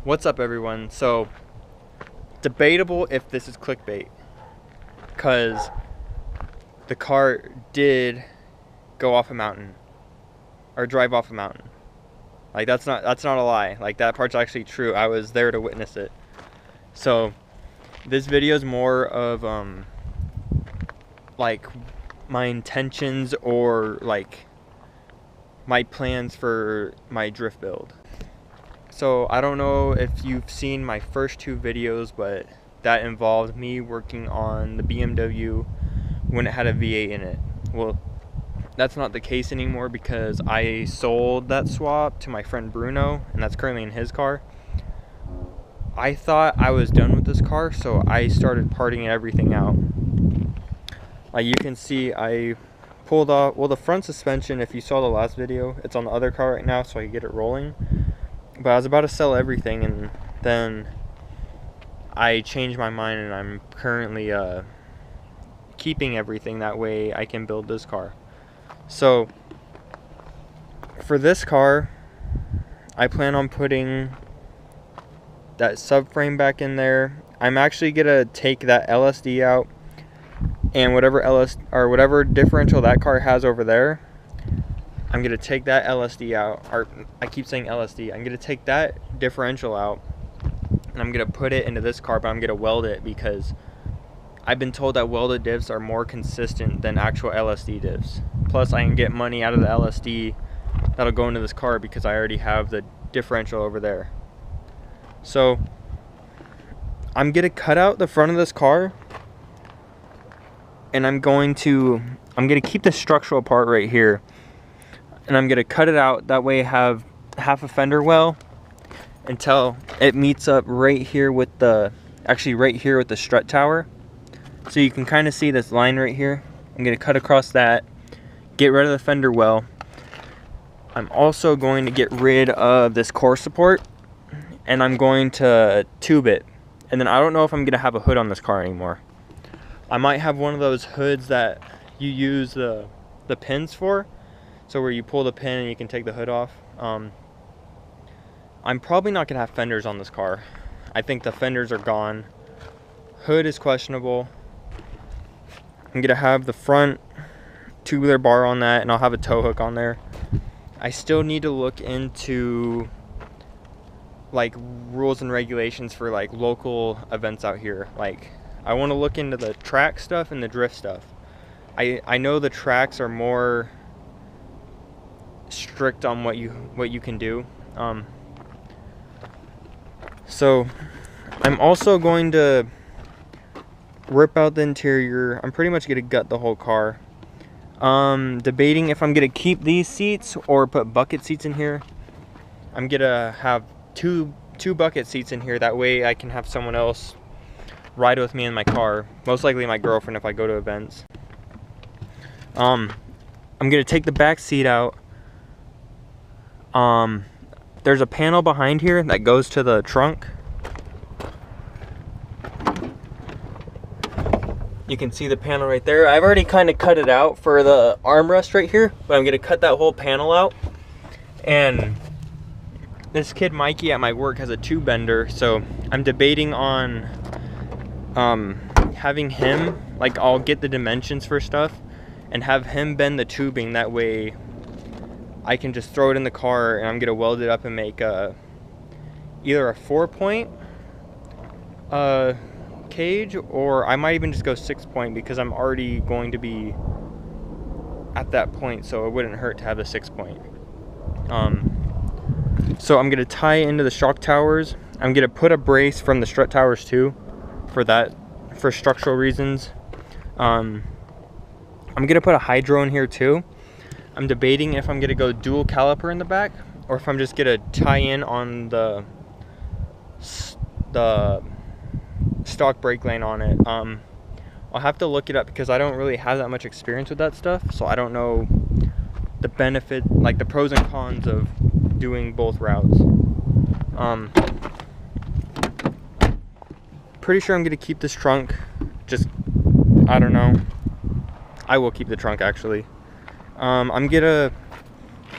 What's up, everyone? So, debatable if this is clickbait, because the car did go off a mountain, or drive off a mountain. Like, that's not a lie. Like, that part's actually true. I was there to witness it. So, this video is more of like my intentions or like my plans for my drift build. So I don't know if you've seen my first two videos, but that involved me working on the BMW when it had a V8 in it. Well, that's not the case anymore because I sold that swap to my friend Bruno, and that's currently in his car. I thought I was done with this car, so I started parting everything out. Like you can see, I pulled off, well, the front suspension, if you saw the last video, it's on the other car right now so I can get it rolling. But I was about to sell everything, and then I changed my mind, and I'm currently keeping everything. That way I can build this car. So for this car, I plan on putting that subframe back in there. I'm actually gonna take that LSD out, and whatever differential that car has over there, I'm gonna take that LSD out, or I keep saying LSD. I'm gonna take that differential out, and I'm gonna put it into this car, but I'm gonna weld it because I've been told that welded divs are more consistent than actual LSD divs. Plus, I can get money out of the LSD that'll go into this car because I already have the differential over there. So, I'm gonna cut out the front of this car, and I'm gonna keep the structural part right here. And I'm gonna cut it out, that way I have half a fender well until it meets up right here with the strut tower. So you can kind of see this line right here. I'm gonna cut across that, get rid of the fender well. I'm also going to get rid of this core support, and I'm going to tube it. And then I don't know if I'm gonna have a hood on this car anymore. I might have one of those hoods that you use the pins for. So where you pull the pin and you can take the hood off. I'm probably not gonna have fenders on this car. I think the fenders are gone. Hood is questionable. I'm gonna have the front tubular bar on that, and I'll have a tow hook on there. I still need to look into like rules and regulations for like local events out here. Like I want to look into the track stuff and the drift stuff. I know the tracks are more strict on what you can do. So I'm also going to rip out the interior. I'm pretty much gonna gut the whole car. Debating if I'm gonna keep these seats or put bucket seats in here. I'm gonna have two bucket seats in here, that way I can have someone else ride with me in my car, most likely my girlfriend if I go to events. I'm gonna take the back seat out. There's a panel behind here that goes to the trunk. You can see the panel right there. I've already kind of cut it out for the armrest right here, but I'm gonna cut that whole panel out. And this kid Mikey at my work has a tube bender, so I'm debating on having him, like I'll get the dimensions for stuff and have him bend the tubing, that way I can just throw it in the car, and I'm gonna weld it up and make either a 4-point cage, or I might even just go 6-point because I'm already going to be at that point, so it wouldn't hurt to have a 6-point. So I'm gonna tie it into the shock towers. I'm gonna put a brace from the strut towers too, for structural reasons. I'm gonna put a hydro in here too. I'm debating if I'm gonna go dual caliper in the back, or if I'm just gonna tie in on the stock brake lane on it. I'll have to look it up because I don't really have that much experience with that stuff, so I don't know the benefit, like the pros and cons of doing both routes. Pretty sure I'm gonna keep this trunk. Just, I don't know. I will keep the trunk actually. I'm gonna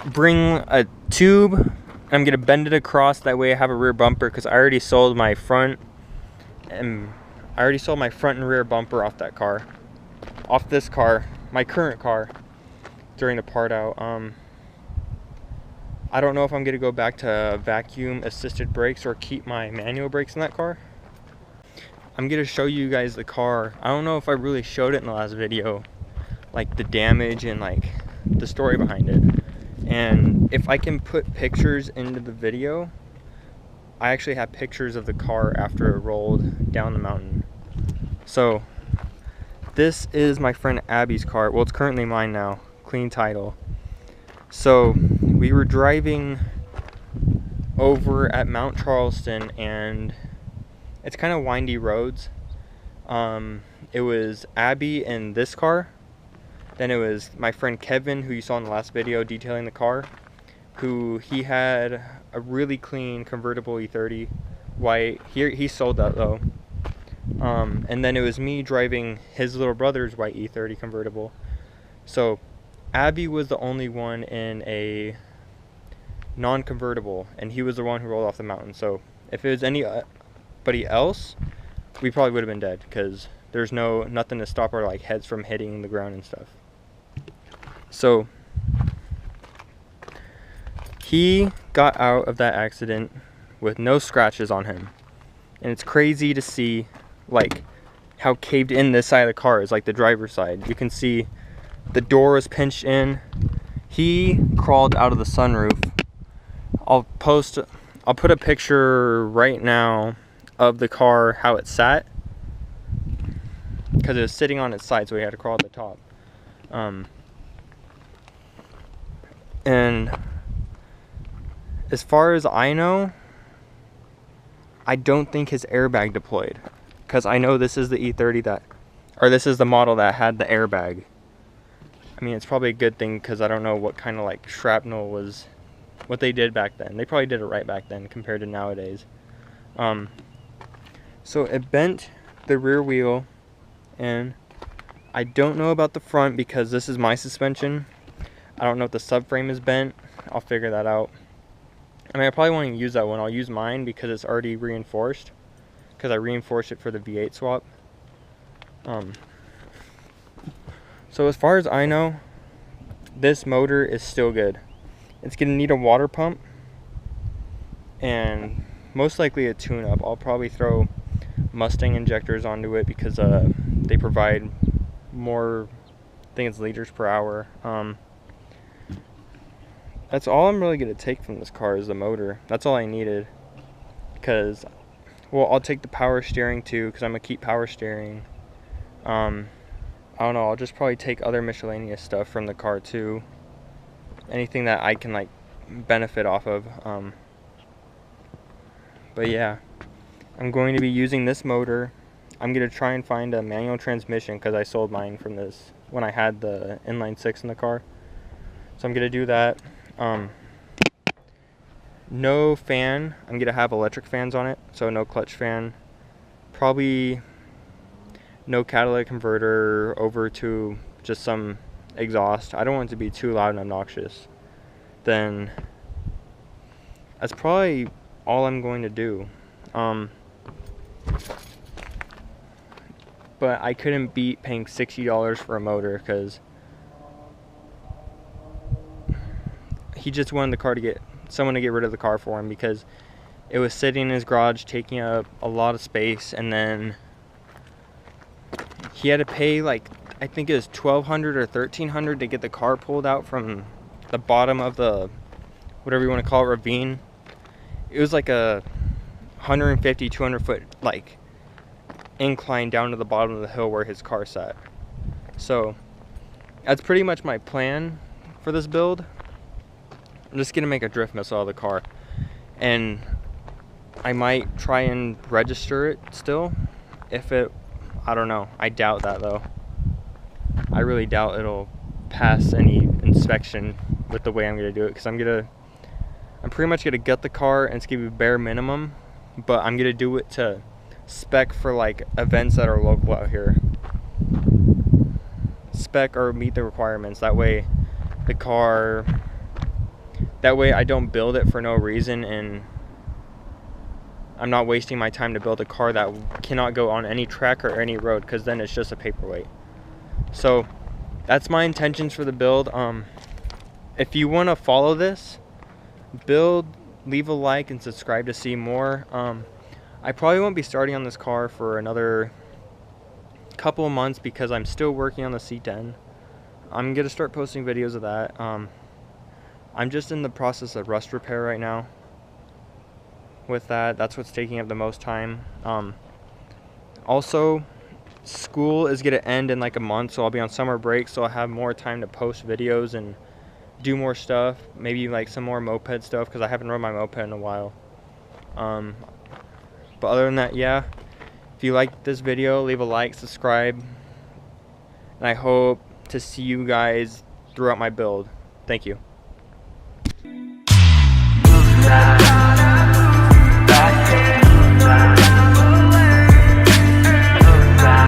bring a tube I'm gonna bend it across, that way I have a rear bumper, because I already sold my front and rear bumper off that car, off this car, my current car, during the part out. I don't know if I'm gonna go back to vacuum assisted brakes or keep my manual brakes in that car. I'm gonna show you guys the car. I don't know if I really showed it in the last video, like the damage and like the story behind it. And if I can put pictures into the video, I actually have pictures of the car after it rolled down the mountain. So this is my friend Abby's car. Well, it's currently mine now, clean title. So we were driving over at Mount Charleston, and it's kind of windy roads. It was Abby in this car. Then it was my friend Kevin, who you saw in the last video detailing the car, he had a really clean convertible E30 white. He sold that though. And then it was me driving his little brother's white E30 convertible. So Abby was the only one in a non-convertible, and he was the one who rolled off the mountain. So if it was anybody else, we probably would have been dead, because there's nothing to stop our like heads from hitting the ground and stuff. So he got out of that accident with no scratches on him, and it's crazy to see like how caved in this side of the car is, like the driver's side. You can see the door is pinched in. He crawled out of the sunroof. I'll put a picture right now of the car, how it sat, because it was sitting on its side, so he had to crawl at the top. And as far as I know, I don't think his airbag deployed, because I know this is the E30 this is the model that had the airbag. I mean, it's probably a good thing, because I don't know what kind of like shrapnel was, what they did back then. They probably did it right back then compared to nowadays. So it bent the rear wheel, and I don't know about the front because this is my suspension. I don't know if the subframe is bent. I'll figure that out. I mean, I probably won't even use that one. I'll use mine because it's already reinforced, because I reinforced it for the V8 swap. So as far as I know, this motor is still good. It's gonna need a water pump and most likely a tune-up. I'll probably throw Mustang injectors onto it, because they provide more, I think it's liters per hour. That's all I'm really going to take from this car, is the motor. That's all I needed, because, well, I'll take the power steering too, because I'm going to keep power steering. I don't know, I'll just probably take other miscellaneous stuff from the car too. Anything that I can like benefit off of. But yeah, I'm going to be using this motor. I'm going to try and find a manual transmission, because I sold mine from this when I had the inline 6 in the car. So I'm going to do that. No fan. I'm going to have electric fans on it, so no clutch fan. Probably no catalytic converter, over to just some exhaust. I don't want it to be too loud and obnoxious. Then that's probably all I'm going to do. But I couldn't beat paying $60 for a motor, because he just wanted the car to someone to get rid of the car for him, because it was sitting in his garage taking up a lot of space, and then he had to pay like, I think it was $1,200 or $1,300 to get the car pulled out from the bottom of the, whatever you want to call it, ravine. It was like a 150, 200 foot like incline down to the bottom of the hill where his car sat. So that's pretty much my plan for this build. I'm just gonna make a drift missile of the car, and I might try and register it still. I don't know. I doubt that though. I really doubt it'll pass any inspection with the way I'm gonna do it, because I'm pretty much gonna gut the car, and it's gonna be bare minimum, but I'm gonna do it to spec for like events that are local out here. Spec or meet the requirements. That way the car That way I don't build it for no reason, and I'm not wasting my time to build a car that cannot go on any track or any road, because then it's just a paperweight. So that's my intentions for the build. If you want to follow this build, leave a like and subscribe to see more. I probably won't be starting on this car for another couple of months because I'm still working on the C10. I'm gonna start posting videos of that. I'm just in the process of rust repair right now with that. That's what's taking up the most time. Also, school is gonna end in like a month, so I'll be on summer break, so I'll have more time to post videos and do more stuff, maybe like some more moped stuff, because I haven't rode my moped in a while. But other than that, yeah, if you like this video, leave a like, subscribe, and I hope to see you guys throughout my build. Thank you.